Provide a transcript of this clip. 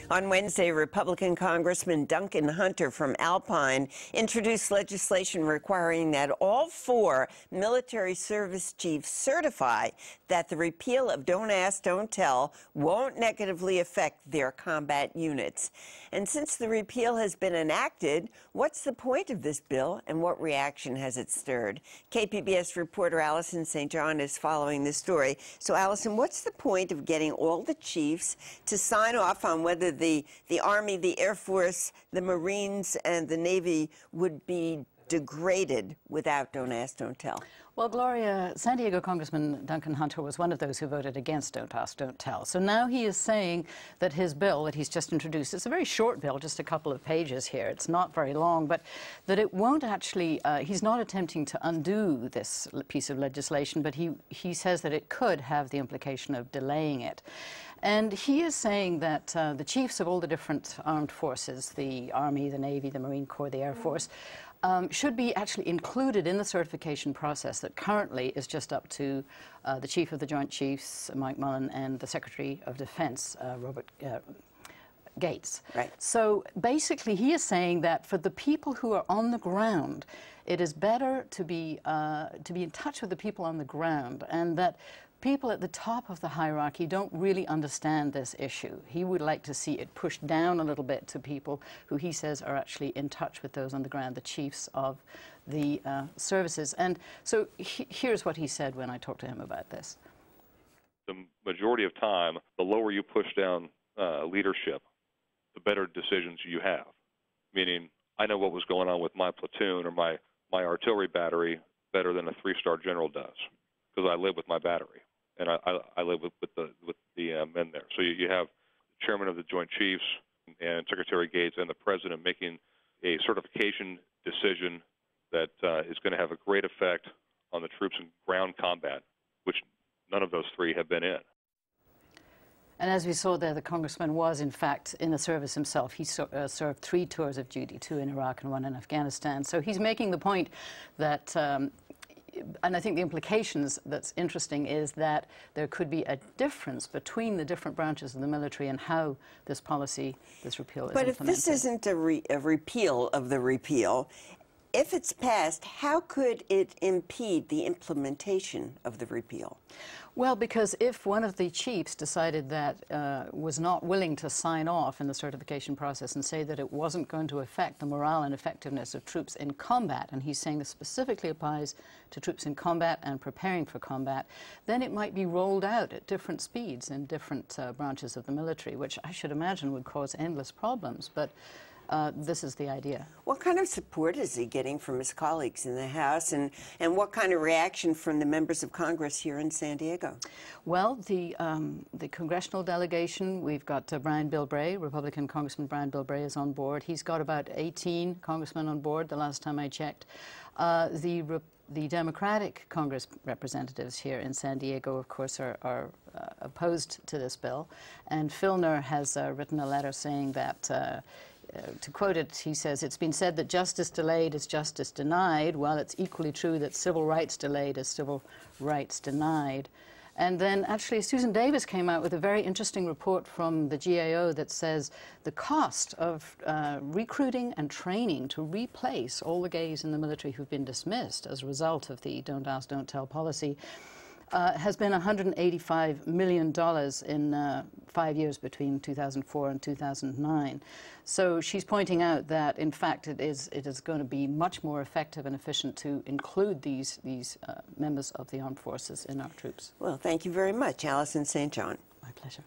On Wednesday, Republican Congressman Duncan Hunter from Alpine introduced legislation requiring that all 4 military service chiefs certify that the repeal of Don't Ask, Don't Tell won't negatively affect their combat units. And since the repeal has been enacted, what's the point of this bill and what reaction has it stirred? KPBS reporter Allison St. John is following this story. So, Allison, what's the point of getting all the chiefs to sign off on whether the Army, the Air Force, the Marines, and the Navy would be degraded without Don't Ask, Don't Tell? Well, Gloria, San Diego Congressman Duncan Hunter was one of those who voted against Don't Ask, Don't Tell. So now he is saying that his bill that he's just introduced, it's a very short bill, just a couple of pages here, it's not very long, but that it won't actually, he's not attempting to undo this piece of legislation, but he says that it could have the implication of delaying it. And he is saying that the chiefs of all the different armed forces, the Army, the Navy, the Marine Corps, the Air Force, should be actually included in the certification process that currently is just up to the Chief of the Joint Chiefs, Mike Mullen, and the Secretary of Defense, Robert Gates. Right. So basically he is saying that for the people who are on the ground, it is better to be in touch with the people on the ground, and that people at the top of the hierarchy don't really understand this issue. He would like to see it pushed down a little bit to people who he says are actually in touch with those on the ground, the chiefs of the services. And so here's what he said when I talked to him about this. The majority of time, the lower you push down leadership, the better decisions you have. Meaning, I know what was going on with my platoon or my artillery battery better than a 3-star general does, because I live with my battery, and I live with the men there. So you have the chairman of the Joint Chiefs and Secretary Gates and the president making a certification decision that is going to have a great effect on the troops in ground combat, which none of those 3 have been in. And as we saw there, the congressman was, in fact, in the service himself. He served 3 tours of duty, 2 in Iraq and 1 in Afghanistan. So he's making the point that, and I think the implications that's interesting is that there could be a difference between the different branches of the military and how this policy, this repeal is implemented. But if this isn't a repeal of the repeal, if it's passed, how could it impede the implementation of the repeal? Well, because if one of the chiefs decided that was not willing to sign off in the certification process and say that it wasn't going to affect the morale and effectiveness of troops in combat, and he's saying this specifically applies to troops in combat and preparing for combat, then it might be rolled out at different speeds in different branches of the military, which I should imagine would cause endless problems. But this is the idea. What kind of support is he getting from his colleagues in the House, and what kind of reaction from the members of Congress here in San Diego? Well, the congressional delegation, we've got Brian Bilbray, Republican Congressman Brian Bilbray is on board. He's got about 18 congressmen on board the last time I checked. The Democratic Congress representatives here in San Diego, of course, are opposed to this bill. And Filner has written a letter saying that to quote it, he says, "It's been said that justice delayed is justice denied. Well, it's equally true that civil rights delayed is civil rights denied." And then actually Susan Davis came out with a very interesting report from the GAO that says the cost of recruiting and training to replace all the gays in the military who've been dismissed as a result of the Don't Ask, Don't Tell policy has been $185 million in 5 years between 2004 and 2009. So she's pointing out that, in fact, it is going to be much more effective and efficient to include these members of the armed forces in our troops. Well, thank you very much, Allison St. John. My pleasure.